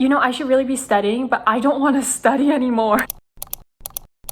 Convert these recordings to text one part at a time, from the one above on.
You know, I should really be studying, but I don't want to study anymore.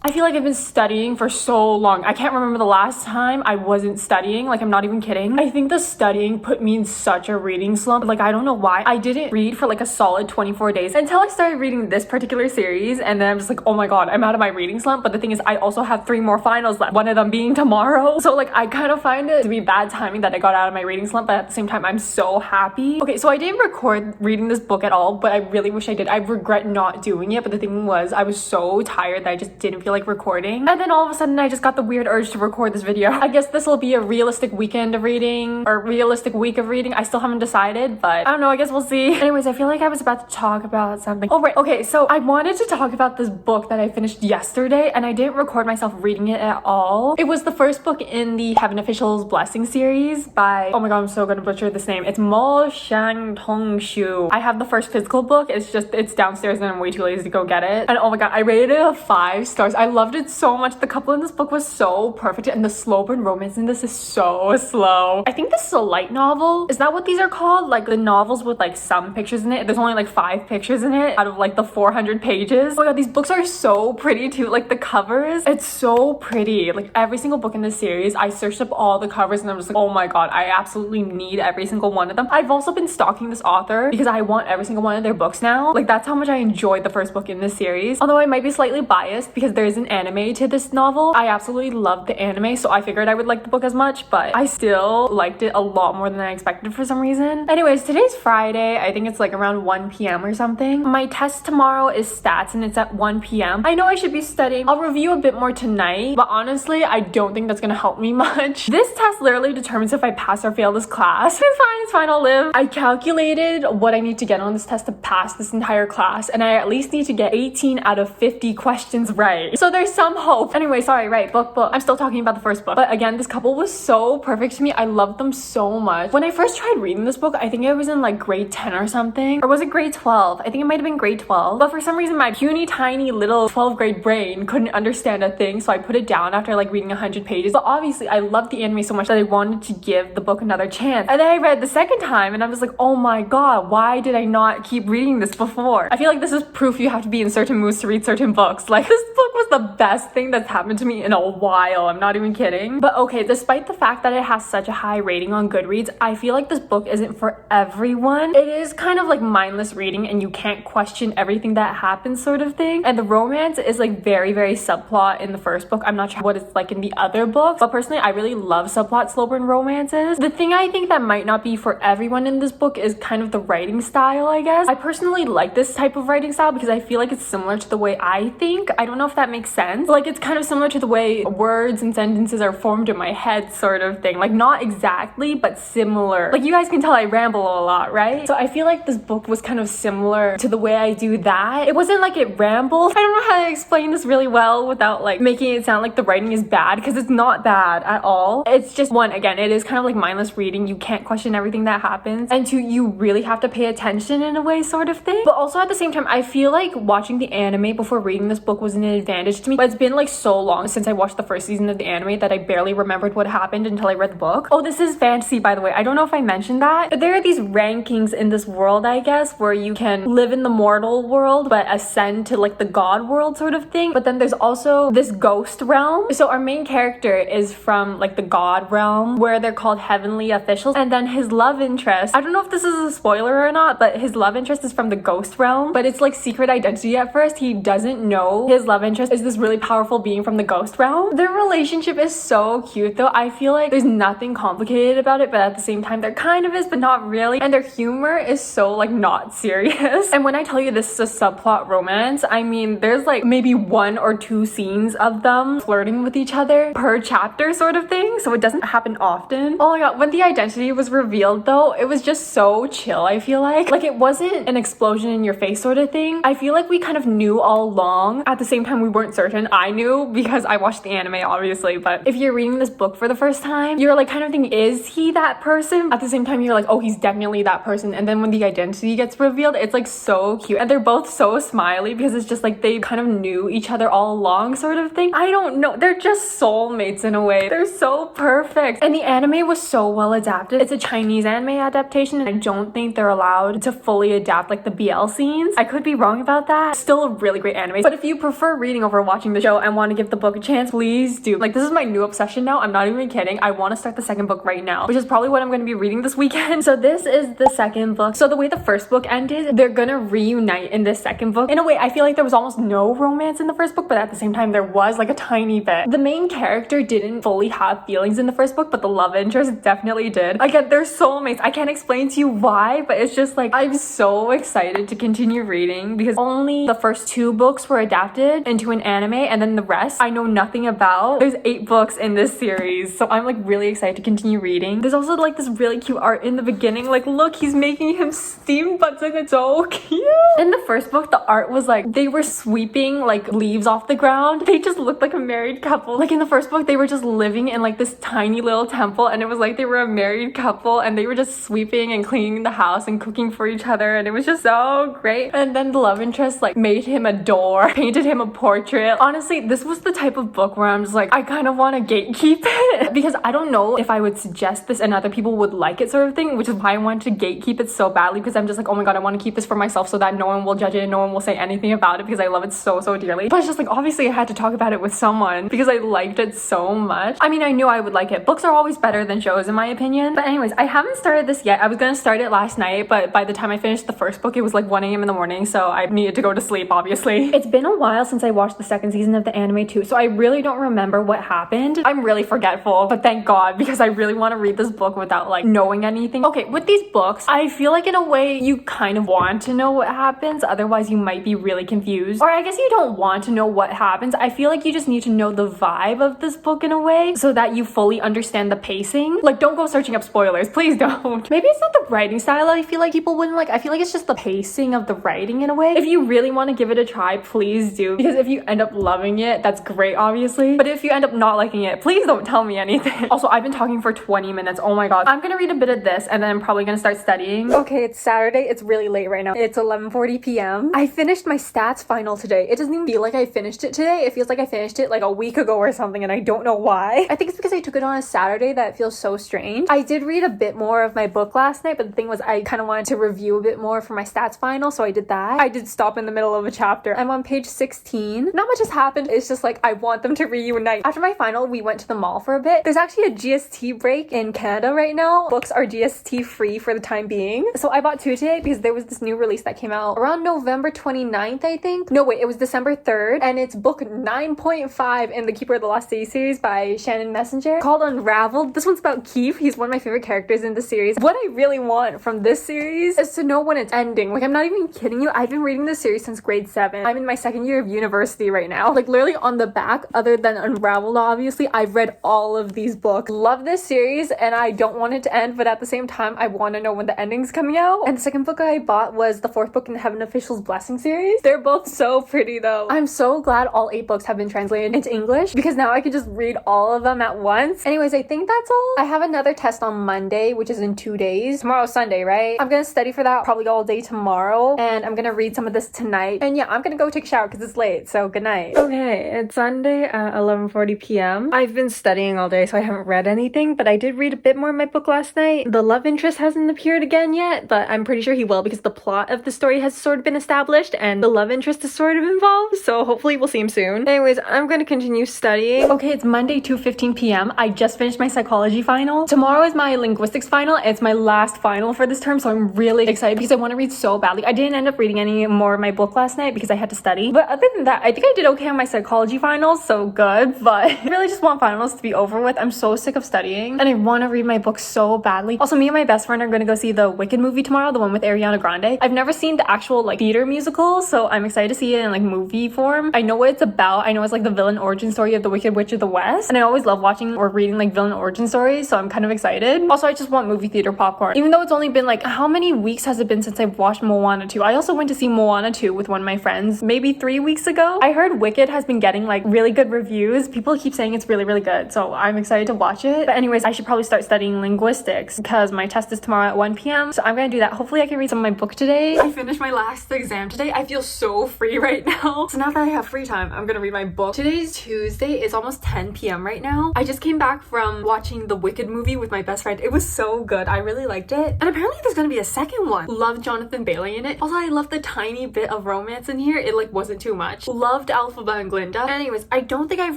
I feel like I've been studying for so long. I can't remember the last time I wasn't studying. Like, I'm not even kidding. I think the studying put me in such a reading slump. Like, I don't know why. I didn't read for like a solid 24 days until I started reading this particular series. And then I'm just like, oh my God, I'm out of my reading slump. But the thing is, I also have 3 more finals left. One of them being tomorrow. So like, I kind of find it to be bad timing that I got out of my reading slump. But at the same time, I'm so happy. Okay, so I didn't record reading this book at all, but I really wish I did. I regret not doing it. But the thing was, I was so tired that I just didn't feel like recording, and then all of a sudden I just got the weird urge to record this video. I guess this will be a realistic weekend of reading or realistic week of reading. I still haven't decided, but I don't know, I guess we'll see. Anyways, I feel like I was about to talk about something. Oh right, okay, so I wanted to talk about this book that I finished yesterday, and I didn't record myself reading it at all. It was the first book in the Heaven Official's Blessing series by, oh my God, I'm so gonna butcher this name. It's Mo Shang Tong Shu. I have the first physical book. It's downstairs and I'm way too lazy to go get it. And oh my God, I rated it a 5 stars. I loved it so much. The couple in this book was so perfect, and the slow burn romance in this is so slow. I think this is a light novel. Is that what these are called? Like the novels with like some pictures in it. There's only like 5 pictures in it out of like the 400 pages. Oh my God, these books are so pretty too. Like the covers, it's so pretty. Like every single book in this series, I searched up all the covers and I'm just like, oh my God, I absolutely need every single one of them. I've also been stalking this author because I want every single one of their books now. Like that's how much I enjoyed the first book in this series. Although I might be slightly biased because there is an anime to this novel. I absolutely loved the anime, so I figured I would like the book as much, but I still liked it a lot more than I expected for some reason. Anyways, today's Friday. I think it's like around 1 p.m. or something. My test tomorrow is stats and it's at 1 p.m. I know I should be studying. I'll review a bit more tonight, but honestly, I don't think that's gonna help me much. This test literally determines if I pass or fail this class. It's fine, I'll live. I calculated what I need to get on this test to pass this entire class, and I at least need to get 18 out of 50 questions right. So there's some hope. Anyway, sorry, right, book. I'm still talking about the first book. But again, this couple was so perfect to me. I loved them so much. When I first tried reading this book, I think I was in like grade 10 or something. Or was it grade 12? I think it might have been grade 12. But for some reason, my puny, tiny little 12th grade brain couldn't understand a thing. So I put it down after like reading 100 pages. But obviously, I loved the anime so much that I wanted to give the book another chance. And then I read the second time and I was like, oh my God, why did I not keep reading this before? I feel like this is proof you have to be in certain moods to read certain books. Like this book was the best thing that's happened to me in a while. I'm not even kidding. But okay, despite the fact that it has such a high rating on Goodreads, I feel like this book isn't for everyone. It is kind of like mindless reading and you can't question everything that happens sort of thing. And the romance is like very, very subplot in the first book. I'm not sure what it's like in the other books, but personally, I really love subplot slow burn romances. The thing I think that might not be for everyone in this book is kind of the writing style, I guess. I personally like this type of writing style because I feel like it's similar to the way I think. I don't know if that makes sense. Like it's kind of similar to the way words and sentences are formed in my head sort of thing. Like not exactly, but similar. Like you guys can tell I ramble a lot, right? So I feel like this book was kind of similar to the way I do that. It wasn't like it rambled. I don't know how to explain this really well without like making it sound like the writing is bad, because it's not bad at all. It's just one, again, it is kind of like mindless reading. You can't question everything that happens, and two, you really have to pay attention in a way sort of thing. But also at the same time, I feel like watching the anime before reading this book was an advantage to me. But it's been like so long since I watched the first season of the anime that I barely remembered what happened until I read the book. Oh, this is fantasy, by the way. I don't know if I mentioned that, but there are these rankings in this world, I guess, where you can live in the mortal world but ascend to like the god world sort of thing. But then there's also this ghost realm. So our main character is from like the god realm where they're called heavenly officials, and then his love interest, I don't know if this is a spoiler or not, but his love interest is from the ghost realm, but it's like secret identity at first. He doesn't know his love interest is this really powerful being from the ghost realm. Their relationship is so cute though. I feel like there's nothing complicated about it, but at the same time there kind of is, but not really. And their humor is so like not serious. And when I tell you this is a subplot romance, I mean there's like maybe 1 or 2 scenes of them flirting with each other per chapter sort of thing, so it doesn't happen often. Oh my God, when the identity was revealed though, it was just so chill. I feel like it wasn't an explosion in your face sort of thing. I feel like we kind of knew all along. At the same time, we weren't weren't certain. I knew because I watched the anime, obviously, but if you're reading this book for the first time, you're like kind of thinking, is he that person? At the same time, you're like, oh, he's definitely that person. And then when the identity gets revealed, it's like so cute. And they're both so smiley because it's just like they kind of knew each other all along sort of thing. I don't know. They're just soulmates in a way. They're so perfect. And the anime was so well adapted. It's a Chinese anime adaptation and I don't think they're allowed to fully adapt like the BL scenes. I could be wrong about that. Still a really great anime. But if you prefer reading over watching the show and want to give the book a chance, please do. Like, this is my new obsession now. I'm not even kidding. I want to start the second book right now, which is probably what I'm going to be reading this weekend. So this is the second book. So the way the first book ended, they're gonna reunite in this second book. In a way, I feel like there was almost no romance in the first book, but at the same time, there was like a tiny bit. The main character didn't fully have feelings in the first book, but the love interest definitely did. Again, they're soulmates. I can't explain to you why, but it's just like, I'm so excited to continue reading because only the first 2 books were adapted into an anime and then the rest I know nothing about. There's 8 books in this series, so I'm like really excited to continue reading. There's also like this really cute art in the beginning. Like, look, he's making him steam butts and it's so cute. In the first book, the art was like, they were sweeping like leaves off the ground. They just looked like a married couple. Like in the first book, they were just living in like this tiny little temple and it was like they were a married couple and they were just sweeping and cleaning the house and cooking for each other and it was just so great. And then the love interest like made him a door, painted him a portrait. Honestly, this was the type of book where I'm just like, I kind of want to gatekeep it because I don't know if I would suggest this and other people would like it sort of thing, which is why I wanted to gatekeep it so badly because I'm just like, oh my god, I want to keep this for myself so that no one will judge it and no one will say anything about it because I love it so dearly. But it's just like, obviously I had to talk about it with someone because I liked it so much. I mean, I knew I would like it. Books are always better than shows in my opinion. But anyways, I haven't started this yet. I was gonna start it last night, but by the time I finished the first book, it was like 1 a.m. in the morning, so I needed to go to sleep, obviously. It's been a while since I watched the second season of the anime too, so I really don't remember what happened. I'm really forgetful, but thank god because I really want to read this book without like knowing anything. Okay, with these books, I feel like in a way you kind of want to know what happens, otherwise you might be really confused. Or I guess you don't want to know what happens. I feel like you just need to know the vibe of this book in a way so that you fully understand the pacing. Like, don't go searching up spoilers, please don't. Maybe it's not the writing style I feel like people wouldn't like. I feel like it's just the pacing of the writing in a way. If you really want to give it a try, please do, because if you end up loving it, that's great obviously, but if you end up not liking it, please don't tell me anything. Also, I've been talking for 20 minutes. Oh my god. I'm gonna read a bit of this and then I'm probably gonna start studying. Okay, it's Saturday. It's really late right now. It's 11:40 p.m. I finished my stats final today. It doesn't even feel like I finished it today. It feels like I finished it like a week ago or something and I don't know why. I think it's because I took it on a Saturday that feels so strange. I did read a bit more of my book last night, but the thing was I kind of wanted to review a bit more for my stats final, so I did that. I did stop in the middle of a chapter. I'm on page 16. Not much has happened. It's just like I want them to reunite. After my final, we went to the mall for a bit. There's actually a GST break in Canada right now. Books are GST free for the time being. So I bought 2 today because there was this new release that came out around November 29th, I think. No, wait, it was December 3rd, and it's book 9.5 in the Keeper of the Lost City series by Shannon Messenger called Unraveled. This one's about Keith. He's one of my favorite characters in the series. What I really want from this series is to know when it's ending. Like, I'm not even kidding you. I've been reading this series since grade 7. I'm in my 2nd year of university right now. Like, literally on the back, other than Unraveled, obviously, I've read all of these books. Love this series, and I don't want it to end, but at the same time, I want to know when the ending's coming out. And the second book I bought was the 4th book in the Heaven Official's Blessing series. They're both so pretty, though. I'm so glad all 8 books have been translated into English, because now I can just read all of them at once. Anyways, I think that's all. I have another test on Monday, which is in 2 days. Tomorrow's Sunday, right? I'm gonna study for that probably all day tomorrow, and I'm gonna read some of this tonight. And yeah, I'm gonna go take a shower because it's late, so good night. Okay, it's Sunday at 11:40 p.m. I've been studying all day, so I haven't read anything, but I did read a bit more in my book last night. The love interest hasn't appeared again yet, but I'm pretty sure he will because the plot of the story has sort of been established and the love interest is sort of involved, so hopefully we'll see him soon. Anyways, I'm gonna continue studying. Okay, it's Monday, 2:15 p.m. I just finished my psychology final. Tomorrow is my linguistics final. It's my last final for this term, so I'm really excited because I want to read so badly. I didn't end up reading any more of my book last night because I had to study, but other than that, I think I did okay on my psychology finals, so good, but I really just want finals to be over with. I'm so sick of studying and I want to read my book so badly. Also, me and my best friend are going to go see the Wicked movie tomorrow, the one with Ariana Grande. I've never seen the actual like theater musical, so I'm excited to see it in like movie form. I know what it's about. I know it's like the villain origin story of the Wicked Witch of the West, and I always love watching or reading like villain origin stories, so I'm kind of excited. Also, I just want movie theater popcorn. Even though it's only been like, how many weeks has it been since I've watched Moana 2? I also went to see Moana 2 with one of my friends maybe 3 weeks ago. I heard Wicked has been getting like really good reviews. People keep saying it's really, really good, so I'm excited to watch it. But anyways, I should probably start studying linguistics because my test is tomorrow at 1 p.m. So I'm gonna do that. Hopefully I can read some of my book today. I finished my last exam today. I feel so free right now. So now that I have free time, I'm gonna read my book. Today's Tuesday. It's almost 10 p.m. right now. I just came back from watching the Wicked movie with my best friend. It was so good. I really liked it. And apparently there's gonna be a second one. Loved Jonathan Bailey in it. Also, I loved the tiny bit of romance in here. It like wasn't too much. Loved Elphaba and Glinda. Anyways, I don't think I've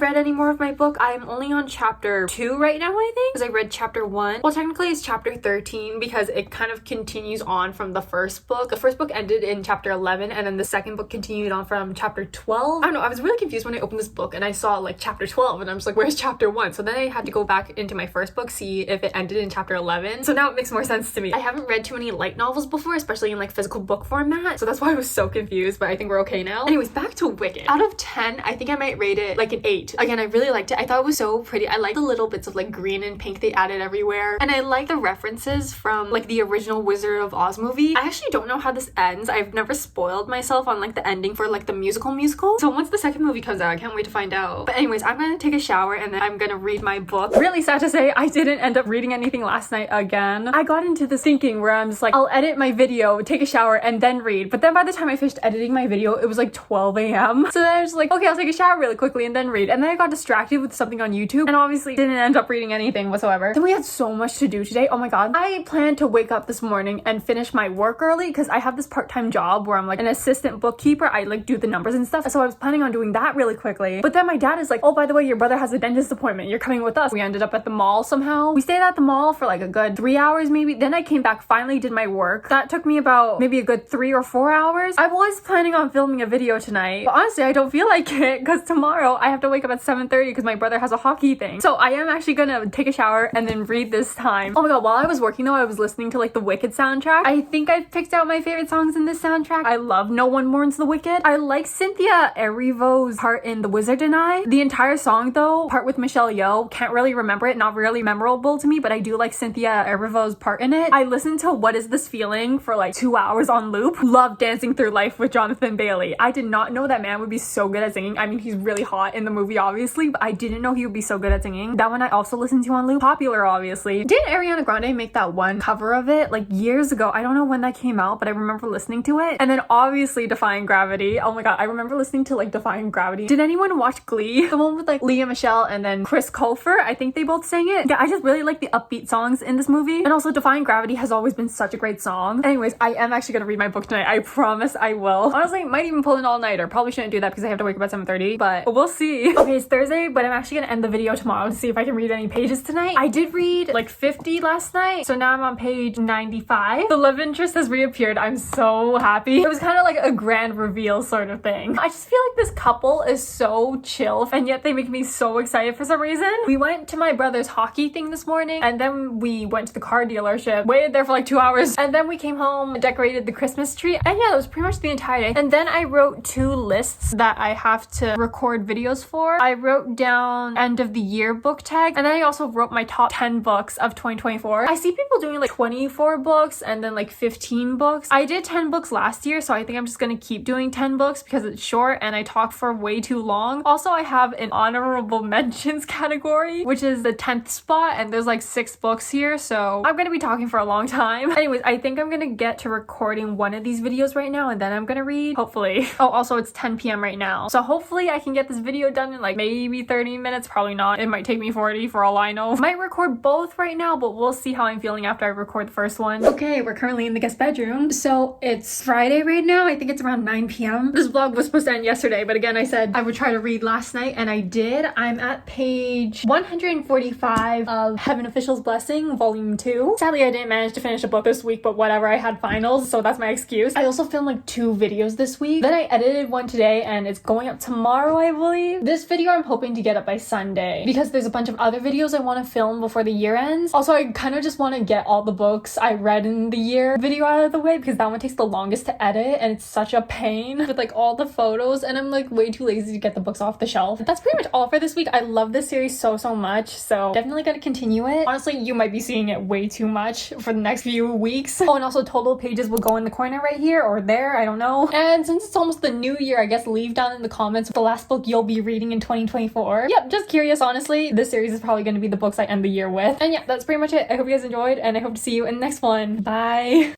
read any more of my book. I'm only on chapter 2 right now, I think, because I read chapter 1. Well, technically it's chapter 13 because it kind of continues on from the first book. The first book ended in chapter 11 and then the second book continued on from chapter 12. I don't know, I was really confused when I opened this book and I saw like chapter 12 and I'm just like, where's chapter 1? So then I had to go back into my first book, see if it ended in chapter 11. So now it makes more sense to me. I haven't read too many light novels before, especially in like physical book format. So that's why I was so confused, but I think we're okay now. Anyways, back to Wicked. Out of 10, I think I might rate it like an 8. Again, I really liked it. I thought it was so pretty. I like the little bits of like green and pink they added everywhere. And I like the references from like the original Wizard of Oz movie. I actually don't know how this ends. I've never spoiled myself on like the ending for like the musical. So once the second movie comes out, I can't wait to find out. But anyways, I'm gonna take a shower and then I'm gonna read my book. Really sad to say, I didn't end up reading anything last night again. I got into this thinking where I'm just like, I'll edit my video, take a shower, and then read. But then by the time I finished editing my video, it was like 12 a.m. So then I was like, okay, I'll take a shower really quickly and then read. And then I got distracted with something on YouTube and obviously didn't end up reading anything whatsoever. Then we had so much to do today. Oh my god. I planned to wake up this morning and finish my work early because I have this part-time job where I'm like an assistant bookkeeper. I like do the numbers and stuff. So I was planning on doing that really quickly. But then my dad is like, oh, by the way, your brother has a dentist appointment. You're coming with us. We ended up at the mall somehow. We stayed at the mall for like a good 3 hours maybe. Then I came back, finally did my work. That took me about maybe a good 3 or 4 hours. I was planning on filming a video tonight, but honestly, I don't feel like it because tomorrow I have to wake up at 7:30 because my brother has a hockey thing. So I am actually gonna take a shower and then read this time. Oh my god, while I was working though, I was listening to like the Wicked soundtrack. I think I've picked out my favorite songs in this soundtrack. I love No One Mourns the Wicked. I like Cynthia Erivo's part in The Wizard and I. The entire song though, part with Michelle Yeoh, can't really remember it, not really memorable to me, but I do like Cynthia Erivo's part in it. I listened to What Is This Feeling for like 2 hours on loop. Love Dancing Through Life with Jonathan Bailey. I did not know that man would be so good at singing. I mean, he's really hot in the movie obviously, but I didn't know he would be so good at singing. That one I also listened to on loop. Popular obviously. Didn't Ariana Grande make that one cover of it like years ago? I don't know when that came out, but I remember listening to it. And then obviously Defying Gravity. Oh my god, I remember listening to like Defying Gravity. Did anyone watch Glee? The one with like Leah Michelle and then Chris Colfer. I think they both sang it. Yeah, I just really like the upbeat songs in this movie. And also Defying Gravity has always been such a great song. Anyways, I am actually gonna read my book tonight. I promise I will. Honestly, might even pull an all-nighter. Probably shouldn't do that because I have to wake up at 7:30, but we'll see. Okay, it's Thursday, but I'm actually gonna end the video tomorrow to see if I can read any pages tonight. I did read like 50 last night, so now I'm on page 95. The love interest has reappeared. I'm so happy. It was kind of like a grand reveal sort of thing. I just feel like this couple is so chill and yet they make me so excited for some reason. We went to my brother's hockey thing this morning and then we went to the car dealership, waited there for like 2 hours, and then we came home, decorated the Christmas tree, and yeah, that was pretty much the entire day. And then I wrote 2 lists that I have to record videos for. I wrote down end of the year book tag, and then I also wrote my top 10 books of 2024. I see people doing like 24 books and then like 15 books. I did 10 books last year, so I think I'm just gonna keep doing 10 books because it's short and I talk for way too long. Also, I have an honorable mentions category, which is the 10th spot, and there's like 6 books here, so I'm gonna be talking for a long time. Anyways, I think I'm gonna get to recording one of these videos right now and then I'm gonna read, hopefully. Oh, also it's 10 p.m. right now, so hopefully I can get this video done in like maybe 30 minutes. Probably not. It might take me 40 for all I know. Might record both right now, but we'll see how I'm feeling after I record the first one. Okay, we're currently in the guest bedroom. So it's Friday right now. I think it's around 9 p.m. This vlog was supposed to end yesterday, but again, I said I would try to read last night and I did. I'm at page 145 of Heaven Official's Blessing, volume 2. Sadly, I didn't manage to finish a book this week, but whatever, I had finals, so that's my excuse. I also filmed like 2 videos this week. Then I edited one today and it's going up tomorrow, I believe. This video I'm hoping to get up by Sunday because there's a bunch of other videos I want to film before the year ends. Also, I kind of just want to get all the books I read in the year video out of the way because that one takes the longest series to edit and it's such a pain with like all the photos, and I'm like way too lazy to get the books off the shelf. That's pretty much all for this week. I love this series so much, so definitely gonna continue it. Honestly, you might be seeing it way too much for the next few weeks. Oh, and also total pages will go in the corner right here or there, I don't know. And since it's almost the new year, I guess leave down in the comments the last book you'll be reading in 2024. Yep, just curious, honestly. This series is probably gonna be the books I end the year with. And yeah, that's pretty much it. I hope you guys enjoyed, and I hope to see you in the next one. Bye!